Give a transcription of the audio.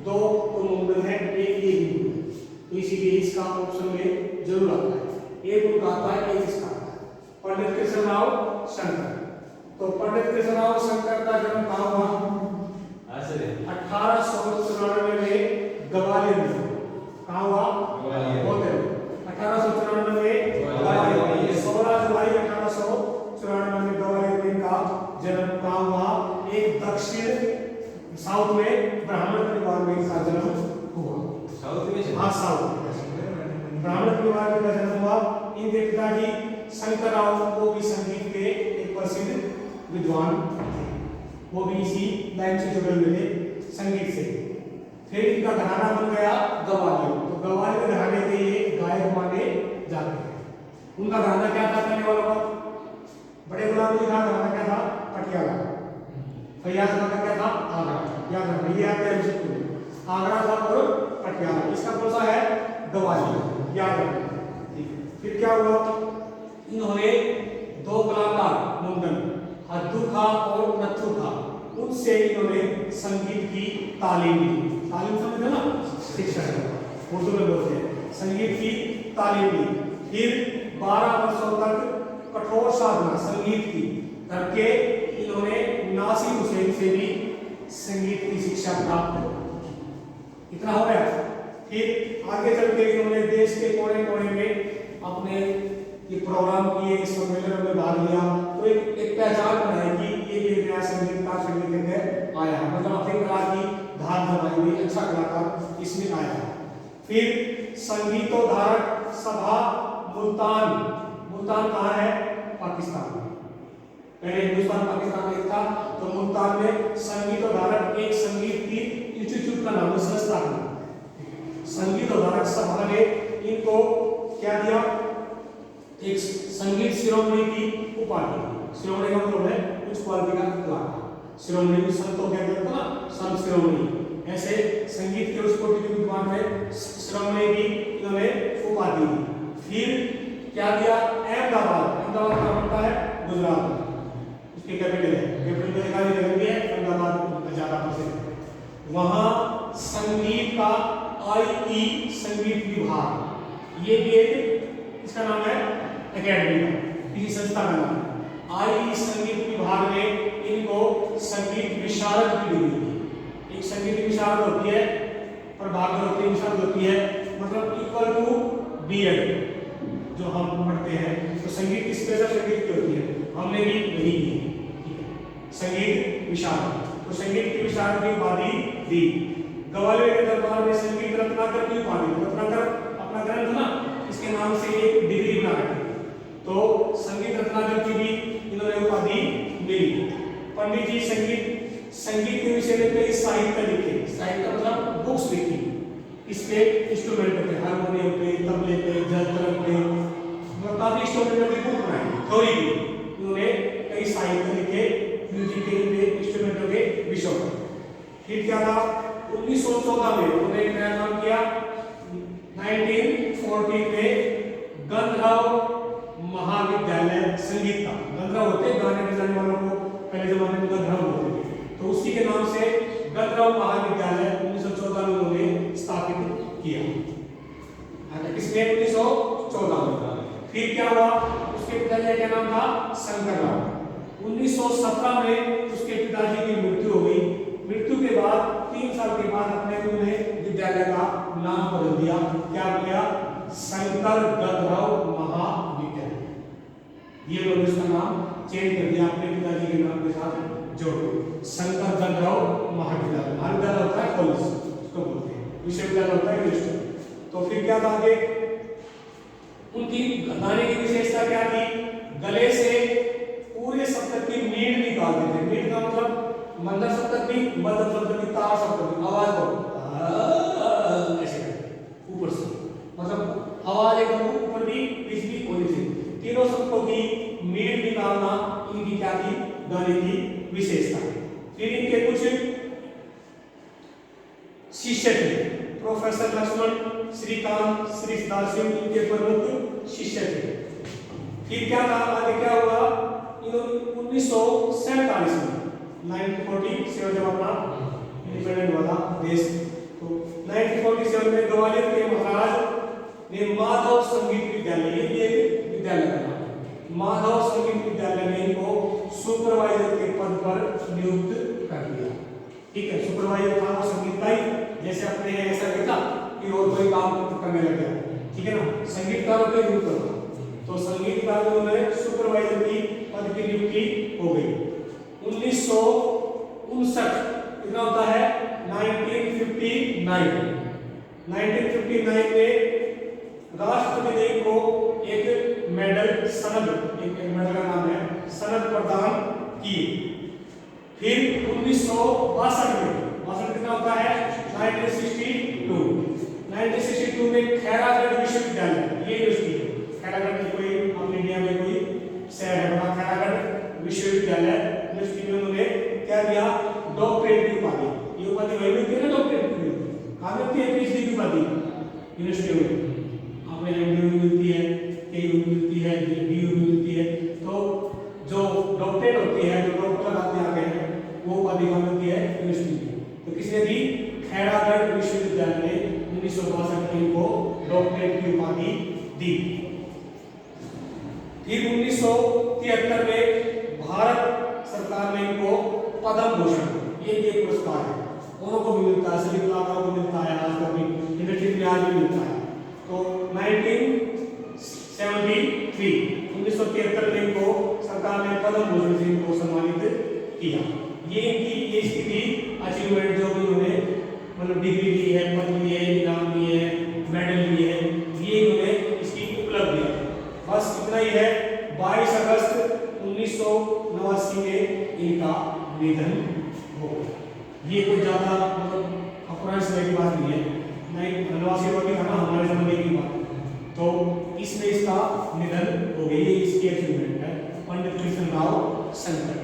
दो तो मुमकिन है, एक ये भी मुमकिन है। तो इसीलिए इसका ऑप्शन में जरूर आता है, एक उनका आता है, एक इसका आता है। पंडित कृष्णराव शंकर। तो पंडित कृष्णराव शंकर का जन्म कहाँ हुआ? 1894 में ग्वालियर में। कहाँ हुआ? ग्वालियर। 1894 में ग्वालियर। 16 जुलाई 1894 में ग्वालियर में का जन्म कहाँ हुआ? एक दक्षिण साउथ में ब्राह्मण परिवार में इसका जन्म हुआ। साउथ में? हाँ, साउथ में ब्राह्मण परिवार में का जन्म हुआ। इनके पिताजी शंकरराव वो भी संगीत के एक प्रसिद्ध विद्वान थे, वो भी इसी लाइन से जुड़े हुए थे, संगीत से। फिर इनका घराना बन गया ग्वालियर। तो ग्वालियर घराने के ये गायक माने जाते हैं। उनका घराना क्या था करने वालों का? बड़े गुलाम जी का घराना क्या था? पटियाला। फैयाज खान का क्या था? आगरा। याद रखना, ये आपके एमसीक्यू में आगरा था और पटियाला। इसका कौन सा है? ग्वालियर। याद रखना। फिर क्या हुआ? इन्होंने दो कलाकार मुंडन, हद्दू खा और नथु खा, उनसे इन्होंने संगीत की तालीम ली। तालीम समझते ना? शिक्षा उर्दू में बोलते हैं। संगीत की तालीम ली। फिर 12 वर्षों तक कठोर साधना संगीत की करके इन्होंने नासिर हुसैन से भी संगीत की शिक्षा प्राप्त की। इतना हो गया। फिर आगे चल के इन्होंने देश के कोने कोने में अपने ये प्रोग्राम किए, सम्मेलन में भाग लिया। तो एक पहचान बनाई कि ये नया संगीतकार संगीत के अंदर आया है, मतलब अपनी कला की धार जमाई हुई, अच्छा कलाकार इसमें आया है। फिर संगीतोद्धारक सभा मुल्तान। मुल्तान कहाँ है? पाकिस्तान में। पहले हिंदुस्तान पाकिस्तान में था, तो मुल्तान में संगीतोद्धारक एक संगीत की इंस्टीट्यूट का नाम, संस्था का नाम। संगीतोद्धारक सभा ने इनको क्या दिया? एक संगीत शिरोमणि की उपाधि। शिरोमणि का मतलब है उच्च क्वालिटी का कलाकार। शिरोमणि भी संतों के अंदर था ना, संत शिरोमणि। ऐसे संगीत के उस कोटि के विद्वान में शिरोमणि की इन्होंने उपाधि दी। फिर क्या दिया? अहमदाबाद। अहमदाबाद का पड़ता है गुजरात में, उसकी कैपिटल है। कैपिटल में दिखाई दे रही है अहमदाबाद, ज्यादा प्रसिद्ध है। वहां संगीत का आई संगीत विभाग, ये भी एक इसका नाम है एकेडमी का, किसी संस्था का नाम है। आई संगीत विभाग ने इनको संगीत विशारद की डिग्री दी। एक संगीत विशारद होती है, प्रभाकर होती है, विशारद होती है, मतलब इक्वल टू बीएड जो हम पढ़ते हैं। तो संगीत की स्पेशल संगीत की होती है, हमने भी वही की संगीत विशारद। तो संगीत की विशारद की उपाधि दी। ग्वालियर के दरबार में संगीत रत्नाकर की उपाधि। रत्नाकर अपना ग्रंथ ना, इसके नाम से एक डिग्री बना रखी। तो संगीत रत्नाकर की भी इन्होंने उपाधि मिली। पंडित जी संगीत के विषय में कई साहित्य लिखे। साहित्य मतलब बुक्स लिखी, इसके इंस्ट्रूमेंट पे, हारमोनियम पे, तबले पे, जंतर पे, मतलब काफी इंस्ट्रूमेंट की बुक बनाई। थ्योरी की इन्होंने कई साहित्य लिखे म्यूजिक के इंस्ट्रूमेंटों के विषयों पर। फिर क्या था? 1914 में उन्होंने एक नया काम किया। 1914 में गंधर्व महाविद्यालय संगीत का, गंधर्व होते गाने बजाने वालों को पहले जमाने में गंधर्व होते थे, तो उसी के नाम से गंधर्व महाविद्यालय 1914 में उन्होंने स्थापित किया। किसने? 1914 में। फिर क्या हुआ? उसके पिताजी का नाम था शंकरराव। 1917 में उसके पिताजी की मृत्यु हो गई। मृत्यु के बाद 3 साल के बाद अपने उन्होंने विद्यालय का नाम बदल दिया। क्या किया? शंकर गंधर्व महाविद्यालय। ये लोग इसका नाम चेंज कर दिया, अपने पिताजी के नाम के साथ जोड़ दिया, शंकर गंधर्व महाविद्यालय। महाविद्यालय होता है कॉलेज, उसको बोलते हैं। विश्वविद्यालय होता है यूनिवर्सिटी। तो फिर क्या था आगे? उनकी गाने की विशेषता क्या थी? गले से पूरे सप्तक की मीड निकालते थे। मीड का मतलब मंदर सप्तक भी, मध्यम सप्तक भी, तार सप्तक भी, आवाज को ऐसे ऊपर से, मतलब आवाज एकदम ऊपर भी, पिच भी, होनी चाहिए। तीनों सप्तकों की मीड निकालना इनकी क्या थी? गाने की विशेषता। फिर इनके कुछ शिष्य थे। प्रोफेसर लक्ष्मण, श्रीकांत, श्री सिद्धार्थ इनके प्रमुख शिष्य थे। फिर क्या था? आगे क्या हुआ? 1947 में 1947 जब अपना इंडिपेंडेंट वाला देश 1967 में ग्वालियर के महाराज ने माधव संगीत विद्यालय, ये विद्यालय का नाम है, माधव संगीत विद्यालय में इनको सुपरवाइजर के पद पर नियुक्त कर दिया। ठीक है, सुपरवाइजर था वो संगीत का ही, जैसे अपने ऐसा कहता कि और कोई काम करने लग गया, ठीक है ना, संगीतकारों के रूप में, तो संगीतकारों में सुपरवाइजर की पद की नियुक्ति हो गई। 1959 कितना होता है 1959 में राष्ट्रपति ने इनको एक मेडल सनद, एक मेडल का नाम है सनद प्रदान की। फिर 1962 में कितना होता है 1962 में खैरागढ़ विश्वविद्यालय, ये यूनिवर्सिटी है खैरागढ़ की, कोई अपने इंडिया में कोई शहर है बड़ा खैरागढ़ विश्वविद्यालय, यूनिवर्सिटी में उन्होंने क्या दिया डॉक्टरेट की उपाधि। ये उपाधि वही मिलती है ना डॉक्टरेट की, कहाँ मिलती है पीएचडी की उपाधि यूनिवर्सिटी में, आपने एमडी मिलती है, केयू मिलती है, डीयू मिलती है, तो जो डॉक्टरेट होती है, जो डॉक्टर आते आगे हैं, वो उपाधि कहाँ मिलती है यूनिवर्सिटी में। तो किसने दी खैरागढ़ विश्वविद्यालय ने 1962 में इनको डॉक्टरेट की उपाधि दी। फिर 1973 में भारत सरकार ने इनको पद्म भूषण, ये पुरस्कार है, उनको भी मिलता है, सभी कलाकारों को मिलता है, आज तक भी इंडस्ट्री में आज भी मिलता है। तो 1973 में इनको सरकार ने पद्म भूषण से इनको सम्मानित किया। ये इसकी थी अचीवमेंट, जो भी उन्होंने मतलब डिग्री ली है, पद लिए है, इनाम लिए है, मेडल लिए है, ये उन्होंने इसकी उपलब्धि है। बस इतना ही है। 22 अगस्त 1989 में इनका निधन हो गया। ये कोई ज्यादा मतलब पुराने समय की बात नहीं है, नहीं 89 भी था ना, हमारे जमाने की बात, तो इसमें इसका निधन हो गया। ये इसकी अचीवमेंट है पंडित कृष्णराव शंकर।